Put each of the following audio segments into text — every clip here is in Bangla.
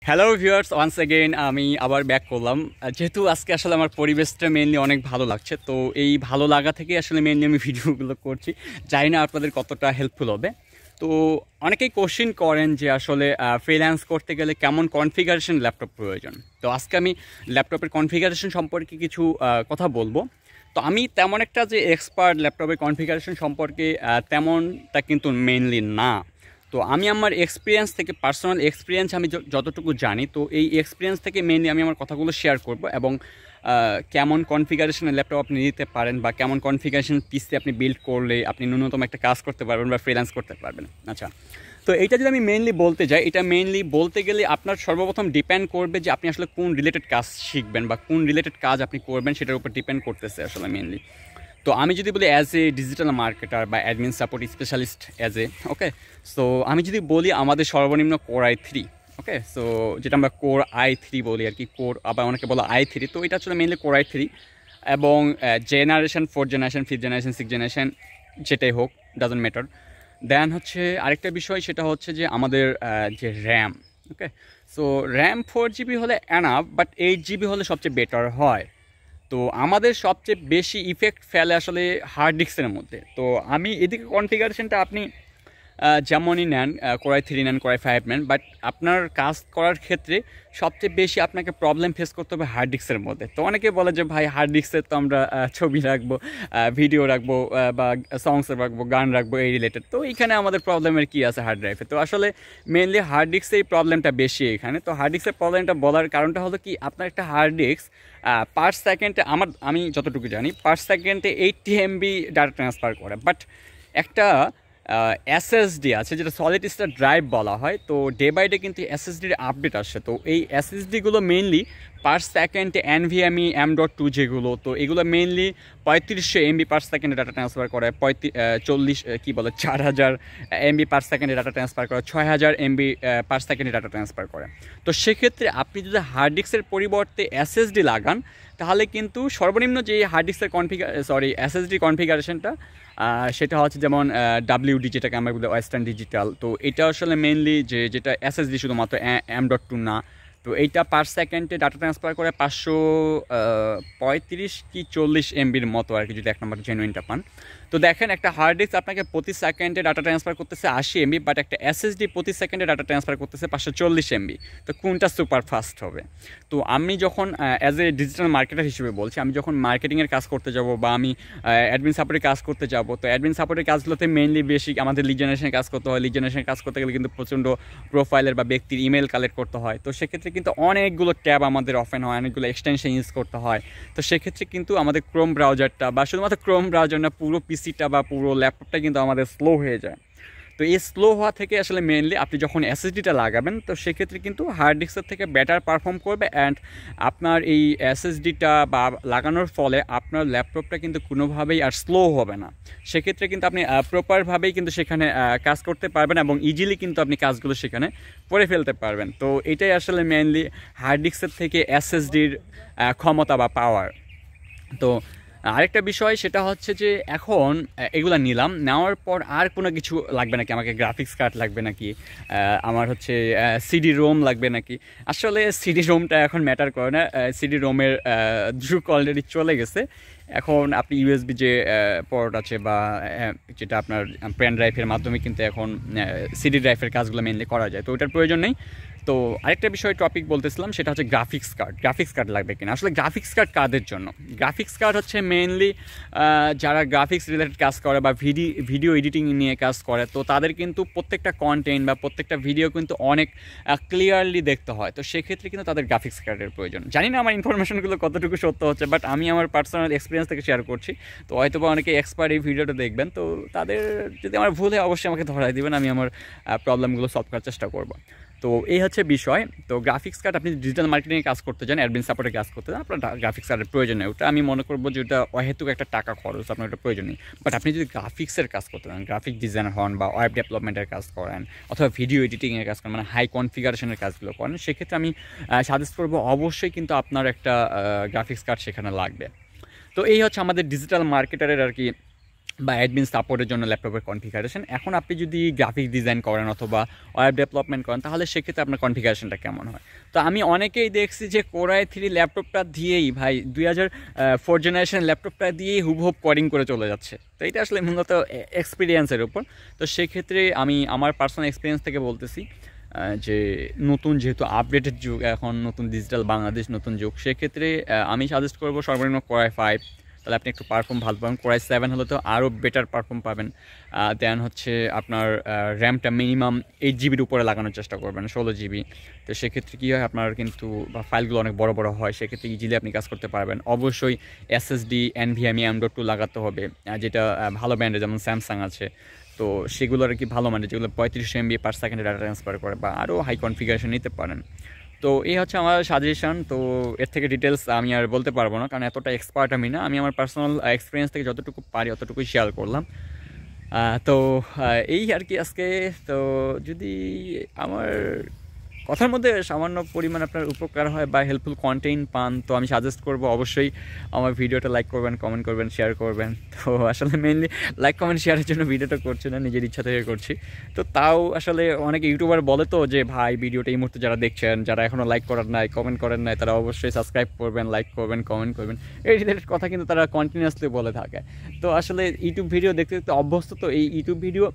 হ্যালো ভিউয়ার্স, ওয়ান্স অ্যাগেইন আমি আবার ব্যাক করলাম। যেহেতু আজকে আসলে আমার পরিবেশটা মেইনলি অনেক ভালো লাগছে, তো এই ভালো লাগা থেকেই আসলে মেইনলি আমি ভিডিওগুলো করছি। জানি না আপনাদের কতটা হেল্পফুল হবে। তো অনেকেই কোশ্চেন করেন যে আসলে ফ্রিল্যান্স করতে গেলে কেমন কনফিগারেশন ল্যাপটপ প্রয়োজন। তো আজকে আমি ল্যাপটপের কনফিগারেশন সম্পর্কে কিছু কথা বলবো। তো আমি তেমন একটা যে এক্সপার্ট ল্যাপটপের কনফিগারেশন সম্পর্কে তেমনটা কিন্তু মেইনলি না। তো আমি আমার এক্সপিরিয়েন্স থেকে, পার্সোনাল এক্সপিরিয়েন্স আমি যতটুকু জানি, তো এই এক্সপিরিয়েন্স থেকে মেইনলি আমি আমার কথাগুলো শেয়ার করব এবং কেমন কনফিগারেশনের ল্যাপটপ আপনি নিতে পারেন বা কেমন কনফিগারেশন পিসি আপনি বিল্ড করলে আপনি ন্যূনতম একটা কাজ করতে পারবেন বা ফ্রিল্যান্স করতে পারবেন। আচ্ছা, তো এইটা যদি আমি মেইনলি বলতে যাই, এটা মেইনলি বলতে গেলে আপনার সর্বপ্রথম ডিপেন্ড করবে যে আপনি আসলে কোন রিলেটেড কাজ শিখবেন বা কোন রিলেটেড কাজ আপনি করবেন, সেটার উপর ডিপেন্ড করতেছে আসলে মেইনলি। তো আমি যদি বলি অ্যাজ এ ডিজিটাল মার্কেটার বা অ্যাডমিন সাপোর্ট স্পেশালিস্ট ওকে, সো আমি যদি বলি আমাদের সর্বনিম্ন কোর i3, ওকে, সো যেটা আমরা কোর i3 বলি আর কি, কোর আবার অনেকে বলো i3, তো এটা আসলে মেইনলি কোর i3 এবং জেনারেশন 4 জেনারেশন 5 জেনারেশন 6 জেনারেশন যেটাই হোক, ডাজন্ট ম্যাটার। দেন হচ্ছে আরেকটা বিষয়, সেটা হচ্ছে যে আমাদের যে র্যাম, ওকে, সো র্যাম 4 GB হলে এনাফ, বাট 8 GB হলে সবচেয়ে বেটার হয়। তো আমাদের সবচেয়ে বেশি ইফেক্ট ফেলে আসলে হার্ড ডিস্কের মধ্যে। তো আমি এদিকে কনফিগারেশনটা আপনি যেমনই নেন, কোর i3 নেন, কোর i5 নেন, বাট আপনার কাজ করার ক্ষেত্রে সবচেয়ে বেশি আপনাকে প্রবলেম ফেস করতে হবে হার্ড ডিস্কের মধ্যে। তো অনেকে বলে যে ভাই হার্ড ডিস্কের তো আমরা ছবি রাখবো, ভিডিও রাখবো, বা সংস রাখবো, গান রাখবো, এই রিলেটেড। তো এইখানে আমাদের প্রবলেমের কী আছে হার্ড ড্রাইভে? তো আসলে মেনলি হার্ড ডিস্কের প্রবলেমটা বেশি এখানে। তো হার্ড ডিস্কের প্রবলেমটা বলার কারণটা হলো কি, আপনার একটা হার্ড ডিস্ক পার সেকেন্ডে, আমি যতটুকু জানি পার সেকেন্ডে 80 MB ডাটা ট্রান্সফার করে, বাট একটা এসএসডি আছে যেটা সলিড স্টেট ড্রাইভ বলা হয়। তো ডে বাই ডে কিন্তু এসএসডির আপডেট আসে। তো এই এসএসডিগুলো মেইনলি পার সেকেন্ডে NVMe M.2 যেগুলো, তো এগুলো মেইনলি 3500 MB পার সেকেন্ডে ডাটা ট্রান্সফার করে, 4000 MB পার সেকেন্ডে ডাটা ট্রান্সফার করে, 6000 MB পার সেকেন্ডে ডাটা ট্রান্সফার করে। তো সেক্ষেত্রে আপনি যদি হার্ড ডিস্কের পরিবর্তে এসএসডি লাগান, তাহলে কিন্তু সর্বনিম্ন যে হার্ড ডিস্কের এসএসডি কনফিগারেশনটা, সেটা হচ্ছে যেমন WD, যেটাকে আমরা বলি ওয়েস্টার্ন ডিজিটাল। তো এটা আসলে মেইনলি যেটা এসএসডি শুধুমাত্র M.2 না, তো এইটা পার সেকেন্ডে ডাটা ট্রান্সফার করে 535 কি 40 MBর মতো আর কি, যদি 1 নম্বর জেনুইনটা পান। তো দেখেন, একটা হার্ড ডিস্ক আপনাকে প্রতি সেকেন্ডে ডাটা ট্রান্সফার করতেছে 80 MB, বাট একটা এসএসডি প্রতি সেকেন্ডে ডাটা ট্রান্সফার করতেছে 540 MB। তো কোনটা সুপার ফাস্ট হবে? তো আমি যখন অ্যাজ এ ডিজিটাল মার্কেটার হিসেবে বলছি, আমি যখন মার্কেটিংয়ের কাজ করতে যাব বা আমি অ্যাডমিন সাপোর্টের কাজ করতে যাব, তো অ্যাডমিন সাপোর্টের কাজগুলোতে মেইনলি বেশি আমাদের লিড জেনারেশনের কাজ করতে হয়। লিড জেনারেশনের কাজ করতে গেলে কিন্তু প্রচণ্ড প্রোফাইলের বা ব্যক্তির ইমেল কালেক্ট করতে হয়। তো সেক্ষেত্রে কিন্তু অনেকগুলো ট্যাব আমাদের ওপেন হয়, অনেকগুলো এক্সটেনশন ইউজ করতে হয়। তো সেক্ষেত্রে কিন্তু আমাদের ক্রোম ব্রাউজারটা, বা শুধুমাত্র ক্রোম ব্রাউজার না, পুরো পিসিটা বা পুরো ল্যাপটপটা কিন্তু আমাদের স্লো হয়ে যায়। তো এই স্লো হওয়া থেকে আসলে মেইনলি আপনি যখন এসএসডিটা লাগাবেন, তো সেক্ষেত্রে কিন্তু হার্ড ডিস্কের থেকে বেটার পারফর্ম করবে। অ্যান্ড আপনার এই এসএসডিটা বা লাগানোর ফলে আপনার ল্যাপটপটা কিন্তু কোনোভাবেই আর স্লো হবে না। সেক্ষেত্রে কিন্তু আপনি প্রপারভাবেই কিন্তু সেখানে কাজ করতে পারবেন এবং ইজিলি কিন্তু আপনি কাজগুলো সেখানে করে ফেলতে পারবেন। তো এটাই আসলে মেইনলি হার্ড ডিস্কের থেকে এসএসডির ক্ষমতা বা পাওয়ার। তো আরেকটা বিষয়, সেটা হচ্ছে যে এখন এগুলো নিলাম, নেওয়ার পর আর কোনো কিছু লাগবে নাকি? আমাকে গ্রাফিক্স কার্ড লাগবে নাকি? আমার হচ্ছে সিডি রোম লাগবে নাকি? আসলে সিডি রোমটা এখন ম্যাটার করে না। সিডি রোমের যুগ অলরেডি চলে গেছে। এখন আপনি ইউএসবি যে পোর্ট আছে বা যেটা আপনার পেন ড্রাইভের মাধ্যমে কিন্তু এখন সিডি ড্রাইভের কাজগুলো মেনলি করা যায়। তো ওইটার প্রয়োজন নেই। তো আরেকটা বিষয় টপিক বলতেছিলাম, সেটা হচ্ছে গ্রাফিক্স কার্ড। গ্রাফিক্স কার্ড লাগবে কিনা? আসলে গ্রাফিক্স কার্ড কাদের জন্য? গ্রাফিক্স কার্ড হচ্ছে মেইনলি যারা গ্রাফিক্স রিলেটেড কাজ করে বা ভিডিও এডিটিং নিয়ে কাজ করে, তো তাদের কিন্তু প্রত্যেকটা কন্টেন্ট বা প্রত্যেকটা ভিডিও কিন্তু অনেক ক্লিয়ারলি দেখতে হয়। তো সেক্ষেত্রে কিন্তু তাদের গ্রাফিক্স কার্ডের প্রয়োজন। জানি না আমার ইনফরমেশনগুলো কতটুকু সত্য হচ্ছে, বাট আমি আমার পার্সোনাল এক্সপিরিয়েন্স থেকে শেয়ার করছি। তো হয়তো বা অনেকে এক্সপার্ট এই ভিডিওটা দেখবেন, তো তাদের যদি আমার ভুল হয় অবশ্যই আমাকে ধরাই দেবেন, আমি আমার প্রবলেমগুলো সলভ করার চেষ্টা করবো। তো এই হচ্ছে বিষয়। তো গ্রাফিক্স কার্ড আপনি ডিজিটাল মার্কেটিংয়ে কাজ করতে চান, অ্যাডমিন সাপোর্টে কাজ করতে চান, আপনার গ্রাফিক্স কার্ডের প্রয়োজন নেই। ওটা আমি মনে করবো যে ওটা অহেতুক একটা টাকা খরচ, আপনার ওটা প্রয়োজন নেই। বাট আপনি যদি গ্রাফিক্সের কাজ করতে চান, গ্রাফিক ডিজাইনার হন বা ওয়েব ডেভেলপমেন্টের কাজ করেন অথবা ভিডিও এডিটিংয়ের কাজ করেন, মানে হাই কনফিগারেশনের কাজগুলো করেন, সেক্ষেত্রে আমি সাজেস্ট করবো অবশ্যই কিন্তু আপনার একটা গ্রাফিক্স কার্ড সেখানে লাগবে। তো এই হচ্ছে আমাদের ডিজিটাল মার্কেটারের আর কি বা অ্যাডমিন সাপোর্টের জন্য ল্যাপটপের কনফিগারেশন। এখন আপনি যদি গ্রাফিক ডিজাইন করেন অথবা ওয়েব ডেভেলপমেন্ট করেন, তাহলে সেক্ষেত্রে আপনার কনফিগারেশনটা কেমন হয়। তো আমি অনেকেই দেখছি যে Core i3 ল্যাপটপটা দিয়েই ভাই 2004 জেনারেশন ল্যাপটপটা দিয়েই হুবহুব কোডিং করে চলে যাচ্ছে। তো এটা আসলে মূলত এক্সপিরিয়েন্সের উপর। তো সেক্ষেত্রে আমি আমার পার্সোনাল এক্সপিরিয়েন্স থেকে বলতেছি যে নতুন যেহেতু আপডেটেড যুগ, এখন নতুন ডিজিটাল বাংলাদেশ, নতুন যুগ, সেক্ষেত্রে আমি সাজেস্ট করবো সর্বনিম্ন Core i5, তাহলে আপনি একটু পারফর্ম ভালো পাবেন। Core i7 হলে তো আরও বেটার পারফর্ম পাবেন। দেন হচ্ছে আপনার র্যামটা মিনিমাম 8 জিবির উপরে লাগানোর চেষ্টা করবেন, 16 জিবি। তো সেক্ষেত্রে কী হয়, আপনার কিন্তু ফাইলগুলো অনেক বড় বড় হয়, সেক্ষেত্রে ইজিলি আপনি কাজ করতে পারবেন। অবশ্যই SSD NVMe M.2 লাগাতে হবে, যেটা ভালো ব্র্যান্ডে যেমন স্যামসাং আছে। তো সেগুলো আর কি ভালো মানে, যেগুলো 35 MB/সেকেন্ডে ডাটা ট্রান্সফার করে, বা আরও হাই কনফিগারেশন নিতে পারেন। তো এই হচ্ছে আমার সাজেশন। তো এর থেকে ডিটেলস আমি আর বলতে পারবো না, কারণ এতটা এক্সপার্ট আমি না। আমি আমার পার্সোনাল এক্সপিরিয়েন্স থেকে যতটুকু পারি অতটুকুই শেয়ার করলাম। তো এই আর কি আজকে। তো যদি আমার কথার মধ্যে সামান্য পরিমাণ আপনার উপকার হয় বা হেল্পফুল কন্টেন্ট পান, তো আমি সাজেস্ট করবো অবশ্যই আমার ভিডিওটা লাইক করবেন, কমেন্ট করবেন, শেয়ার করবেন। তো আসলে মেনলি লাইক কমেন্ট শেয়ারের জন্য ভিডিওটা করছি না, নিজের ইচ্ছা থেকে করছি। তো তাও আসলে অনেক ইউটিউবার বলে তো যে ভাই ভিডিওটা এই মুহূর্তে যারা দেখছেন, যারা এখনও লাইক করার নাই, কমেন্ট করেন নাই, তারা অবশ্যই সাবস্ক্রাইব করবেন, লাইক করবেন, কমেন্ট করবেন। এই রিলেটেড কথা কিন্তু তারা কন্টিনিউয়াসলি বলে থাকে। তো আসলে ইউটিউব ভিডিও দেখতে দেখতে অভ্যস্ত, তো এই ইউটিউব ভিডিও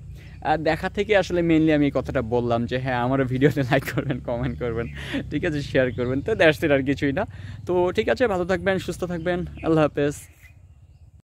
দেখা থেকে আসলে মেনলি আমি এই কথাটা বললাম যে হ্যাঁ, আমারও ভিডিওতে লাইক করবেন, কমেন্ট করবেন, ঠিক আছে, শেয়ার করবেন। তো দ্যাটস ইট, আর কিছুই না। তো ঠিক আছে, ভালো থাকবেন, সুস্থ থাকবেন, আল্লাহ হাফেজ।